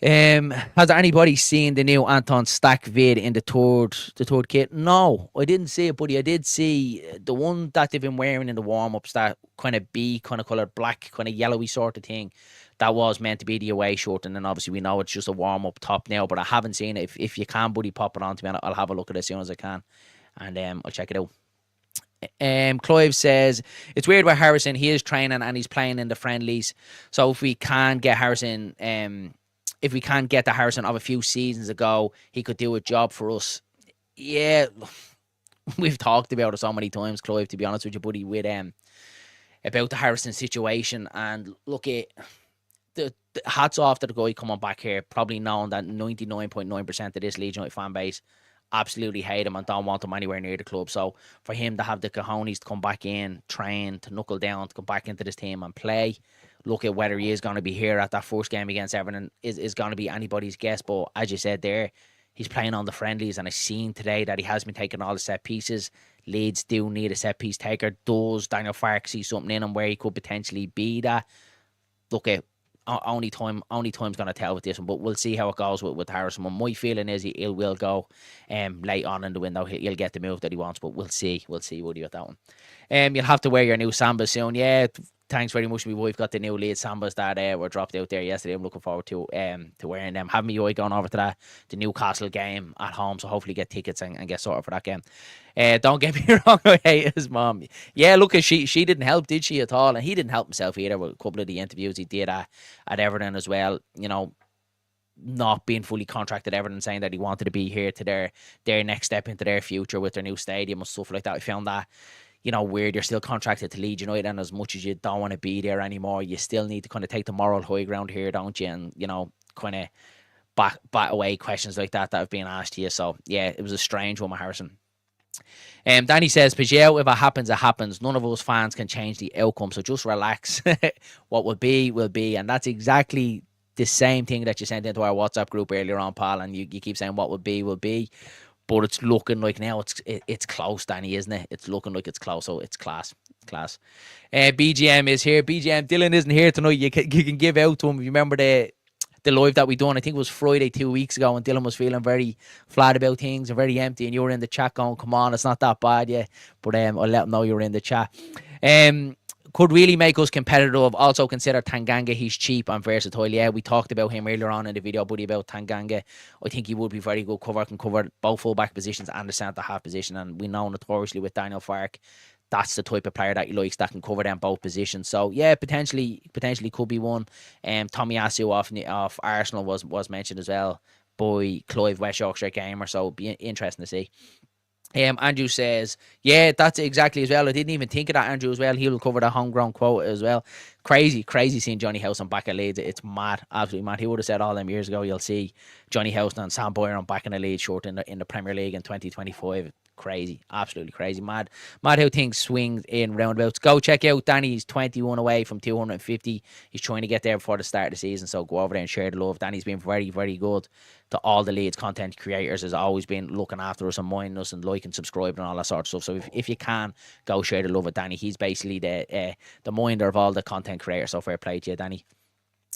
Has anybody seen the new Anton Stack vid in the third kit? No, I didn't see it, buddy. I did see the one that they've been wearing in the warm-ups, that kind of kind of coloured black, kind of yellowy sort of thing. That was meant to be the away shirt, and then obviously we know it's just a warm-up top now, but I haven't seen it. If you can, buddy, pop it on to me, and I'll have a look at it as soon as I can, and I'll check it out. Clive says it's weird with Harrison. He is training and he's playing in the friendlies. So if we can get Harrison, if we can't get the Harrison of a few seasons ago, he could do a job for us. Yeah, we've talked about it so many times, Clive, to be honest with you, buddy, with about the Harrison situation. And look, the hats off to the guy coming back here, probably knowing that 99.9% of this Leeds United fan base absolutely hate him and don't want him anywhere near the club. So for him to have the cojones to come back in, train, to knuckle down, to come back into this team and play, look at whether he is going to be here at that first game against Everton is going to be anybody's guess. But as you said there, he's playing on the friendlies, and I've seen today that he has been taking all the set pieces. Leeds do need a set piece taker. Does Daniel Farke see something in him where he could potentially be that? Look, only time's gonna tell with this one, but we'll see how it goes with Harrison. My feeling is he will go late on in the window. He'll get the move that he wants, but we'll see Woody with that one. You'll have to wear your new Sambas soon. Yeah, thanks very much. My wife got the new Leeds Sambas that were dropped out there yesterday. I'm looking forward to wearing them. Have me going over to the Newcastle game at home, so hopefully get tickets and get sorted for that game. Don't get me wrong, I hate his mom. Yeah, look, she didn't help, did she, at all? And he didn't help himself either with a couple of the interviews he did at Everton as well. You know, not being fully contracted Everton, saying that he wanted to be here to their next step into their future with their new stadium and stuff like that. I found that, you know, weird. You're still contracted to Leeds United, and as much as you don't want to be there anymore, you still need to kind of take the moral high ground here, don't you? And, you know, kind of bat away questions like that have been asked to you. So, yeah, it was a strange one with Harrison. Danny says, Paixao, if it happens, it happens. None of us fans can change the outcome, so just relax. What will be, will be. And that's exactly the same thing that you sent into our WhatsApp group earlier on, pal, and you keep saying what will be, will be. But it's looking like now it's close, Danny, isn't it? It's looking like it's close, so it's class. BGM is here. BGM, Dylan isn't here tonight. You can give out to him. If you remember the live that we done, I think it was Friday 2 weeks ago, and Dylan was feeling very flat about things and very empty, and you were in the chat going, come on, it's not that bad, yeah. But I'll let him know you were in the chat. Could really make us competitive. Also consider Tanganga. He's cheap and versatile. Yeah, we talked about him earlier on in the video, buddy, about Tanganga. I think he would be very good cover. Can cover both full-back positions and the centre-half position. And we know notoriously with Daniel Farke, that's the type of player that he likes, that can cover them both positions. So, yeah, potentially could be one. Tomiyasu off Arsenal was mentioned as well by Clive, West Yorkshire Gamer. So, it'd be interesting to see. Andrew says, yeah, that's exactly as well. I didn't even think of that, Andrew, as well. He'll cover the homegrown quota as well. Crazy seeing Johnny Howson back at Leeds. It's mad, absolutely mad. He would have said all them years ago, you'll see Johnny Howson and Sam Boyer back in the Leeds short in the Premier League in 2025. Crazy, absolutely crazy. Mad how things swing in roundabouts. Go check out Danny. He's 21 away from 250. He's trying to get there before the start of the season, so go over there and share the love. Danny's been very, very good to all the Leeds content creators. Has always been looking after us and minding us and liking, subscribing and all that sort of stuff. So if you can, go share the love with Danny. He's basically the minder of all the content creators. So fair play to you, Danny.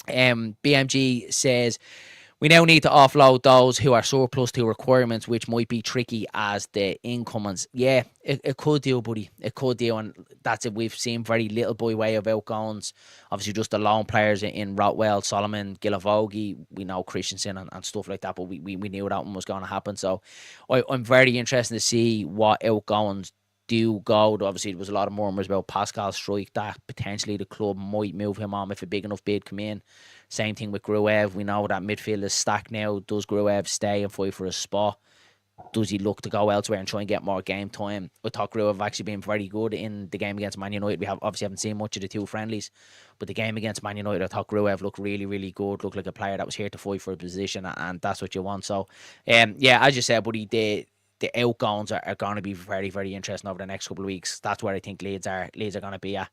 BMG says, we now need to offload those who are surplus to requirements, which might be tricky as the incomings. Yeah, it could do, buddy. It could do, and that's it. We've seen very little by way of outgoings. Obviously, just the lone players in Rotwell, Solomon, Gilavogi. We know Christensen and stuff like that, but we knew that one was going to happen. So I'm very interested to see what outgoings do go. Obviously, there was a lot of murmurs about Pascal Struijk, that potentially the club might move him on if a big enough bid come in. Same thing with Gruev. We know that midfield is stacked now. Does Gruev stay and fight for a spot? Does he look to go elsewhere and try and get more game time? I thought Gruev actually been very good in the game against Man United. We haven't seen much of the two friendlies, but the game against Man United, I thought Gruev looked really, really good. Looked like a player that was here to fight for a position, and that's what you want. So, yeah, as you said, buddy, the outgoings are going to be very, very interesting over the next couple of weeks. That's where I think Leeds are going to be at.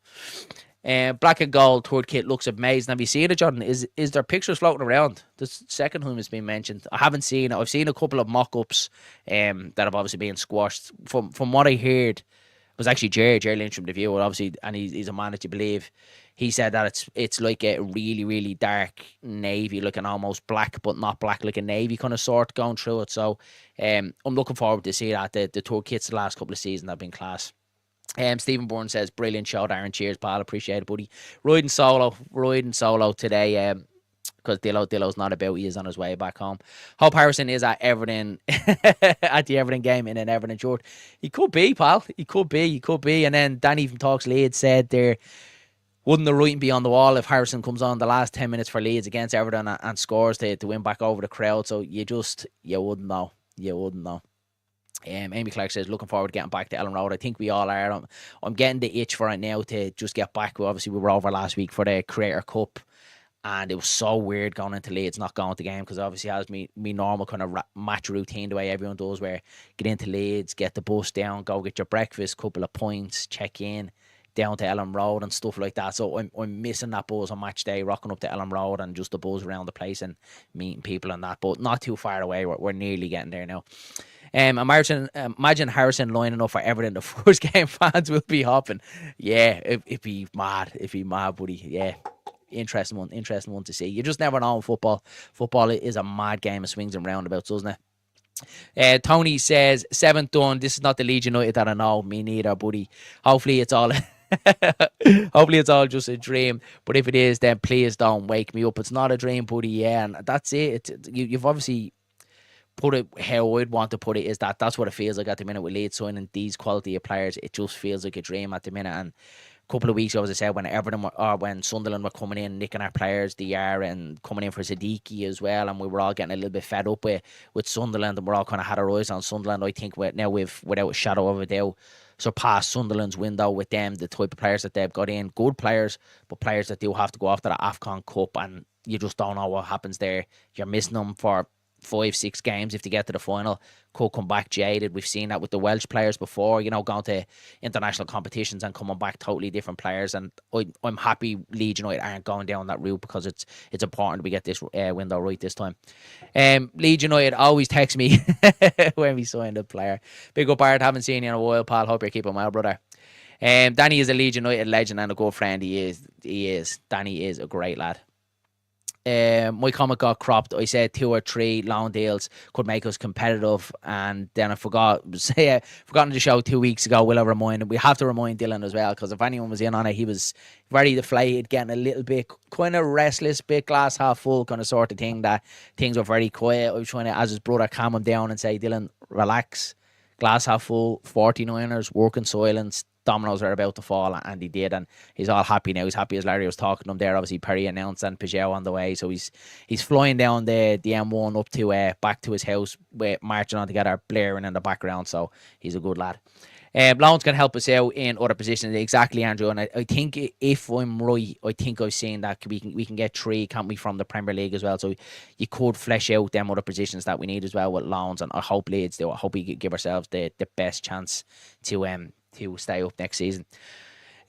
Black and gold third kit looks amazing. Have you seen it, Jordan? Is there pictures floating around? The second time it's been mentioned. I haven't seen it. I've seen a couple of mock-ups that have obviously been squashed. From what I heard, it was actually Jerry Lynch the View, obviously, and he's a man that you believe. He said that it's like a really, really dark navy, like an almost black, but not black, like a navy kind of sort going through it. So I'm looking forward to see that. The tour kits the last couple of seasons have been class. Stephen Bourne says, brilliant show, Darren. Cheers, pal. Appreciate it, buddy. Riding solo today. Because Dillo's not about. He is on his way back home. Hope Harrison is at Everton at the Everton game in an Everton short. He could be, pal. He could be. And then Danny from Talks Leeds said there, wouldn't the writing be on the wall if Harrison comes on the last 10 minutes for Leeds against Everton and scores to win back over the crowd? So you wouldn't know. Amy Clark says, looking forward to getting back to Ellen Road. I think we all are. I'm getting the itch for it now to just get back. Obviously, we were over last week for the Creator Cup, and it was so weird going into Leeds, not going to the game, because obviously it has me normal kind of match routine the way everyone does, where get into Leeds, get the bus down, go get your breakfast, couple of points, check in, down to Ellen Road and stuff like that. So I'm missing that buzz on match day, rocking up to Ellen Road and just the buzz around the place and meeting people and that, but not too far away. We're nearly getting there now. Imagine Harrison lining up for Everton. The first game fans will be hopping. Yeah, it'd be mad. It'd be mad, buddy. Yeah. interesting one to see. You just never know in football. Football is a mad game of swings and roundabouts, doesn't it? Tony says, 7th done. This is not the Leeds United that I know. Me neither, buddy. Hopefully it's all hopefully it's all just a dream. But if it is, then please don't wake me up. It's not a dream, buddy. Yeah, and that's it. You've obviously put it how I'd want to put it, is that's what it feels like at the minute with Leeds signing these quality of players. It just feels like a dream at the minute. And couple of weeks ago, as I said, when Everton or when Sunderland were coming in, nicking our players, Diarra, and coming in for Siddiqui as well, and we were all getting a little bit fed up with Sunderland, and we're all kind of had our eyes on Sunderland. I think now we've, without a shadow of a doubt, surpassed Sunderland's window with them, the type of players that they've got in. Good players, but players that do have to go after the AFCON Cup, and you just don't know what happens there. You're missing them for 5-6 games if they get to the final. Could come back jaded. We've seen that with the Welsh players before, going to international competitions and coming back totally different players. And I'm happy Leeds United aren't going down that route, because it's important we get this window right this time. Leeds United always text me when we sign a player. Big up, Art. Haven't seen you in a while, pal. Hope you're keeping well, brother. Danny is a Leeds United legend and a good friend. He is. Danny is a great lad. My comment got cropped. I said 2 or 3 loan deals could make us competitive, and then I forgotten to show 2 weeks ago. Will I remind him? We have to remind Dylan as well, because if anyone was in on it, he was very deflated, getting a little bit kind of restless, bit glass half full kind of sort of thing, that things were very quiet. I was trying to, as his brother, calm him down and say, Dylan, relax, glass half full, 49ers, work in silence, dominoes are about to fall, and he did, and he's all happy now. He's happy as Larry was talking to him there. Obviously, Perri announced and Paixao on the way, so he's flying down the M1 up to back to his house, marching on together, blaring in the background. So he's a good lad. Loans can help us out in other positions. Exactly, Andrew. And I think, if I'm right, I think I've seen that we can get 3, can't we, from the Premier League as well. So you could flesh out them other positions that we need as well with loans. And I hope Leeds do. I hope we give ourselves the best chance to stay up next season.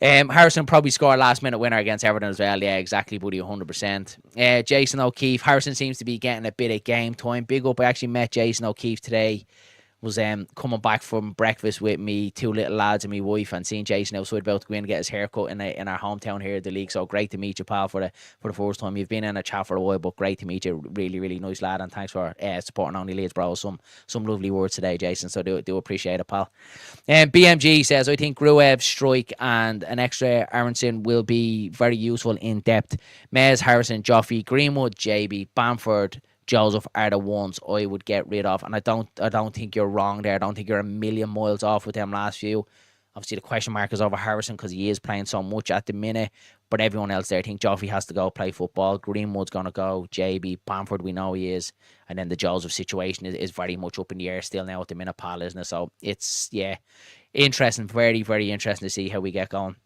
Harrison probably scored last minute winner against Everton as well. Yeah, exactly, buddy, 100%. Jason O'Keefe. Harrison seems to be getting a bit of game time. Big up. I actually met Jason O'Keefe today. Was coming back from breakfast with me 2 little lads and my wife, and seeing Jason outside about to go in and get his haircut in our hometown here at the league. So great to meet you, pal, for the first time. You've been in a chat for a while, but great to meet you. Really, really nice lad, and thanks for supporting Only Leeds, bro. Some lovely words today, Jason. So do appreciate it, pal. BMG says, I think Gruev, Strike, and an extra Aronson will be very useful in depth. Mez, Harrison, Joffrey, Greenwood, JB, Bamford, Joseph are the ones I would get rid of, and I don't think you're wrong there. I don't think you're a million miles off with them last few. Obviously, the question mark is over Harrison, because he is playing so much at the minute. But everyone else there, I think Joffrey has to go play football. Greenwood's going to go. JB, Bamford, we know he is. And then the Joseph situation is very much up in the air still now at the minute, pal, isn't it? So it's, interesting, very, very interesting to see how we get going.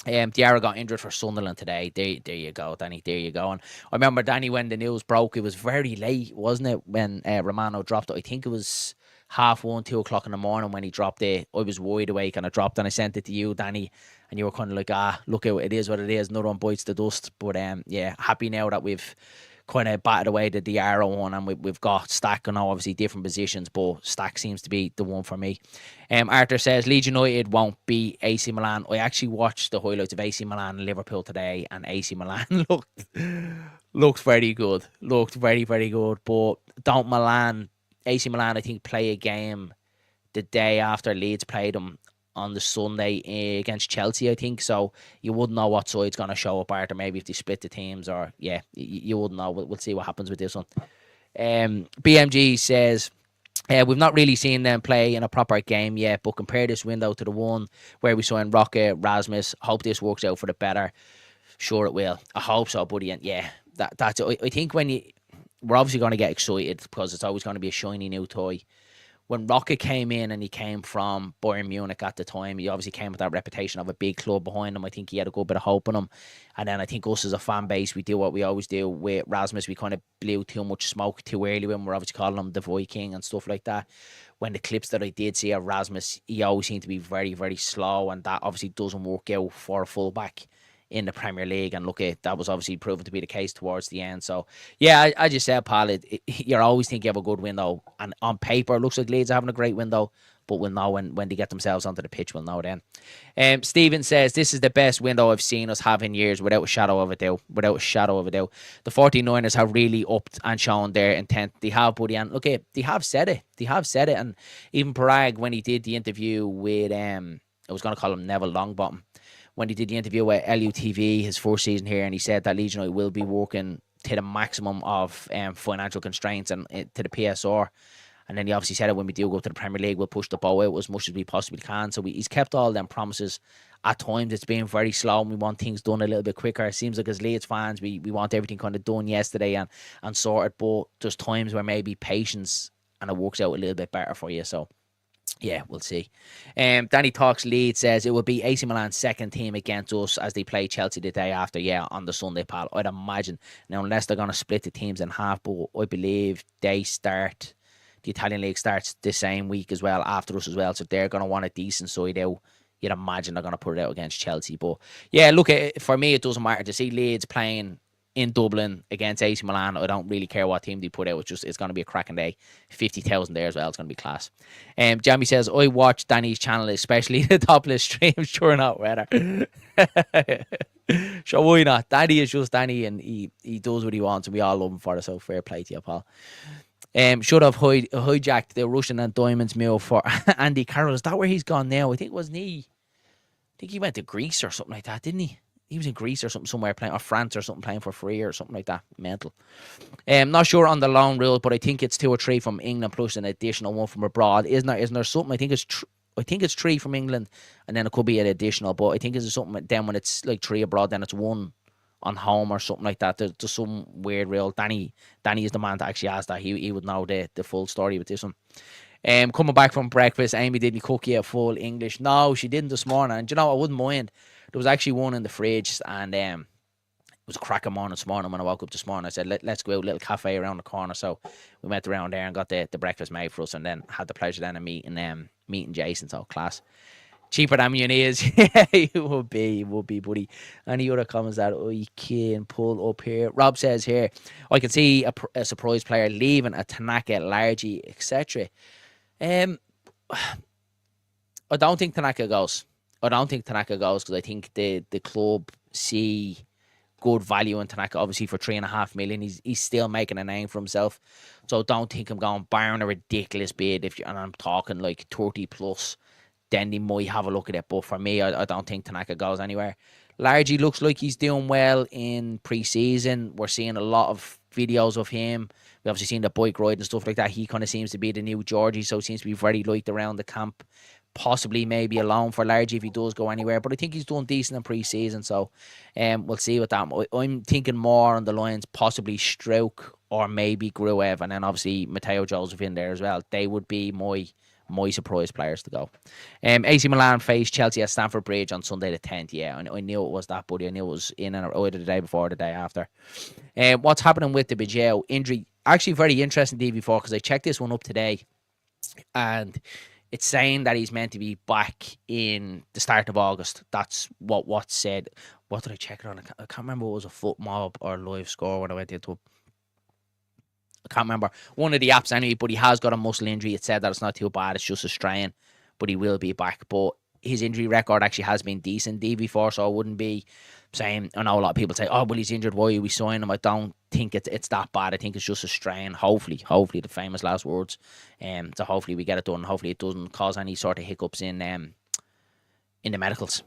Diarra got injured for Sunderland today. There you go, Danny. There you go. And I remember, Danny, when the news broke, it was very late, wasn't it? When Romano dropped it, I think it was 1:30, 2 o'clock in the morning when he dropped it. I was wide awake and I dropped, and I sent it to you, Danny, and you were kind of like, look, it is what it is. No one bites the dust. But happy now that we've kind of batted away the Diarra one, and we've got Stack. And obviously different positions, but Stack seems to be the one for me. Arthur says Leeds United won't beat AC Milan. I actually watched the highlights of AC Milan and Liverpool today, and AC Milan looked very good. Looked very, very good. But AC Milan, I think, play a game the day after Leeds played them on the Sunday against Chelsea, I think. So you wouldn't know what side's going to show up, Arthur. Maybe if they split the teams, or you wouldn't know. We'll see what happens with this one. BMG says, we've not really seen them play in a proper game yet, but compare this window to the one where we saw in Rocket, Rasmus. Hope this works out for the better. Sure it will. I hope so, buddy. And that's. I think we're obviously going to get excited, because it's always going to be a shiny new toy. When Rocket came in, and he came from Bayern Munich at the time, he obviously came with that reputation of a big club behind him. I think he had a good bit of hope in him. And then I think us as a fan base, we do what we always do with Rasmus. We kind of blew too much smoke too early when we're obviously calling him the Viking and stuff like that. When the clips that I did see of Rasmus, he always seemed to be very, very slow, and that obviously doesn't work out for a fullback in the Premier League. And look, that was obviously proven to be the case towards the end. So, yeah, I just said, Paul, you're always thinking you have a good window. And on paper, it looks like Leeds are having a great window. But we'll know when they get themselves onto the pitch, we'll know then. Stephen says, this is the best window I've seen us have in years, without a shadow of a doubt. Without a shadow of a doubt. The 49ers have really upped and shown their intent. They have, buddy. And look, they have said it. They have said it. And even Parag, when he did the interview with, I was going to call him Neville Longbottom, when he did the interview with LUTV, his first season here, and he said that Leeds United will be working to the maximum of financial constraints and to the PSR. And then he obviously said it, when we do go to the Premier League, we'll push the boat out as much as we possibly can. So he's kept all them promises. At times, it's been very slow and we want things done a little bit quicker. It seems like as Leeds fans, we want everything kind of done yesterday and sorted. But there's times where maybe patience and it works out a little bit better for you. So, yeah, we'll see. Danny Talks Leeds says, it will be AC Milan's second team against us as they play Chelsea the day after. Yeah, on the Sunday, pal. I'd imagine. Now, unless they're going to split the teams in half, but I believe they start... The Italian League starts the same week as well, after us as well. So they're going to want a decent side out. You'd imagine they're going to put it out against Chelsea. But yeah, look, for me, it doesn't matter. To see Leeds playing in Dublin against AC Milan, I don't really care what team they put out. It's going to be a cracking day. 50,000 there as well. It's going to be class. Jamie says, I watch Danny's channel, especially the topless streams during hot weather. Sure, why not? Danny is just Danny, and he does what he wants, and we all love him for it. So fair play to you, Paul. Should have hijacked the Russian and Diamonds meal for Andy Carroll. Is that where he's gone now? I think he went to Greece or something like that, didn't he? He was in Greece or something somewhere playing, or France or something, playing for free or something like that. Mental. Not sure on the loan rule, but I think it's 2 or 3 from England plus an additional 1 from abroad. Isn't there something? I think it's 3 from England, and then it could be an additional. But I think it's something. Then when it's like 3 abroad, then it's 1 on home or something like that. There's some weird rule. Danny is the man to actually ask that. He would know the full story with this one. Coming back from breakfast, Amy didn't cook you a full English. No, she didn't this morning. And you know, I wouldn't mind. There was actually one in the fridge, and it was a cracking morning this morning when I woke up this morning. I said, let's go out, a little cafe around the corner. So we went around there and got the breakfast made for us, and then had the pleasure then of meeting Jason. So class. Cheaper than mayonnaise. Yeah, it would be, buddy. Any other comments that I can pull up here? Rob says here, I can see a surprise player leaving, a Tanaka, Largy, etc. I don't think Tanaka goes. Because I think the club see good value in Tanaka, obviously for $3.5 million. He's still making a name for himself. So I don't think I'm going barring a ridiculous bid, and I'm talking like 30 plus. Then they might have a look at it. But for me, I don't think Tanaka goes anywhere. Largy looks like he's doing well in pre-season. We're seeing a lot of videos of him. We've obviously seen the bike ride and stuff like that. He kind of seems to be the new Georgie, so seems to be very liked around the camp. Possibly maybe a loan for Largy if he does go anywhere. But I think he's doing decent in pre-season, so we'll see with that. I'm thinking more on the lines, possibly Strauch or maybe Gruev, and then obviously Matteo Joseph in there as well. They would be my surprise players to go. AC Milan face Chelsea at Stamford Bridge on Sunday the 10th. Yeah, I knew it was that, buddy. I knew it was in and either the day before or the day after. What's happening with the Paixao injury? Actually, very interesting, DV4, because I checked this one up today, and it's saying that he's meant to be back in the start of August. That's what's said. What did I check it on? I can't remember if it was a Foot Mob or Live Score when I went into it. I can't remember. One of the apps anyway, but he has got a muscle injury. It said that it's not too bad. It's just a strain, but he will be back. But his injury record actually has been decent, DV4, so I wouldn't be saying, I know a lot of people say, oh, well, he's injured, why are we signing him? I don't think it's that bad. I think it's just a strain. Hopefully, the famous last words. So hopefully we get it done. Hopefully it doesn't cause any sort of hiccups in the medicals.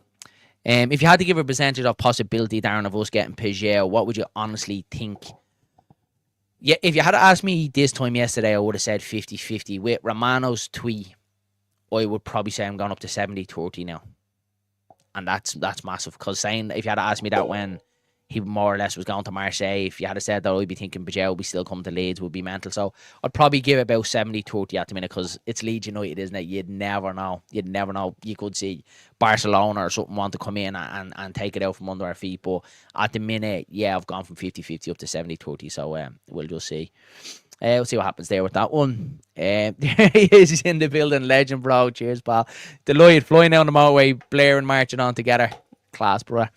If you had to give a percentage of possibility, Darren, of us getting Paixao, what would you honestly think? Yeah, if you had to ask me this time yesterday, I would have said 50-50. With Romano's tweet, I would probably say I'm going up to 70-30 now. And that's massive. Because saying, if you had to ask me that when he more or less was going to Marseille, if you had said that, I'd be thinking Paixao would be still coming to Leeds, would be mental. So I'd probably give about 70-30 at the minute, because it's Leeds United, isn't it? You'd never know. You could see Barcelona or something want to come in and take it out from under our feet. But at the minute, yeah, I've gone from 50-50 up to 70-30. So we'll just see. We'll see what happens there with that one. There he is. He's in the building. Legend, bro. Cheers, pal. Deloitte flying down the motorway. Blair and marching on together. Class, bro.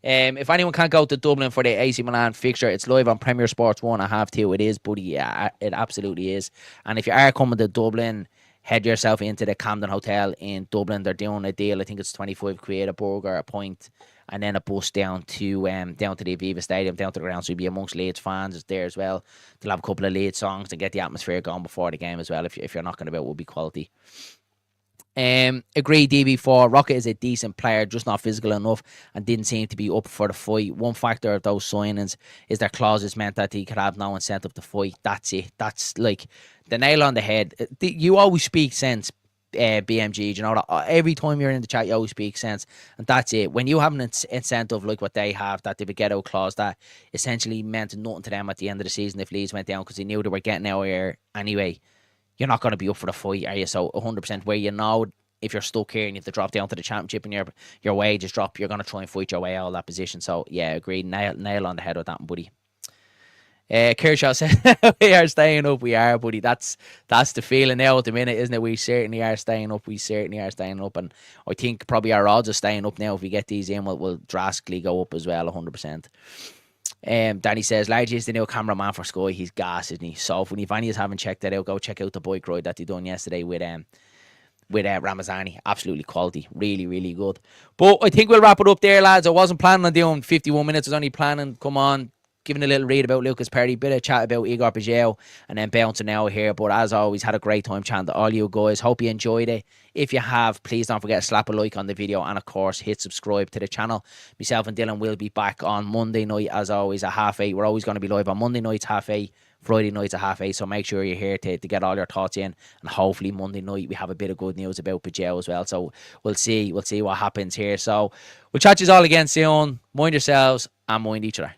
If anyone can't go to Dublin for the AC Milan fixture, it's live on Premier Sports 1 at half 2. It is, buddy. Yeah, it absolutely is. And if you are coming to Dublin, head yourself into the Camden Hotel in Dublin. They're doing a deal. I think it's 25 quid, a burger, a pint, and then a bus down to the Aviva Stadium, down to the ground. So you'll be amongst Leeds fans there as well. They'll have a couple of Leeds songs to get the atmosphere going before the game as well. If you're knocking about, will be quality. Agree DB4. Rocket is a decent player, just not physical enough and didn't seem to be up for the fight. One factor of those signings is their clauses meant that he could have no incentive to fight. That's it. That's like the nail on the head. You always speak sense, BMG. You know that every time you're in the chat, you always speak sense, and that's it. When you have an incentive like what they have, that they would get out clause that essentially meant nothing to them at the end of the season if Leeds went down because they knew they were getting out here anyway. You're not going to be up for the fight, are you? So 100% where you know if you're stuck here and you have to drop down to the championship and your wages drop, you're going to try and fight your way out of that position. So yeah, agreed. Nail on the head with that, buddy. Kershaw said, we are staying up. We are, buddy. That's the feeling now at the minute, isn't it? We certainly are staying up. And I think probably our odds of staying up now, if we get these in, will drastically go up as well, 100%. Danny says, Largy is the new cameraman for Sky. He's gas, isn't he? So if any of you haven't checked that out, go check out the bike ride that they done yesterday with Ramazani. Absolutely quality. Really, really good. But I think we'll wrap it up there, lads. I wasn't planning on doing 51 minutes. I was only planning, giving a little read about Lucas Perri, bit of chat about Igor Paixão, and then bouncing out here. But as always, had a great time chatting to all you guys. Hope you enjoyed it. If you have, please don't forget to slap a like on the video and, of course, hit subscribe to the channel. Myself and Dylan will be back on Monday night, as always, at 8:30. We're always going to be live on Monday nights, 8:30, Friday nights at 8:30. So make sure you're here to get all your thoughts in. And hopefully Monday night we have a bit of good news about Paixão as well. So we'll see what happens here. So we'll chat to you all again soon. Mind yourselves and mind each other.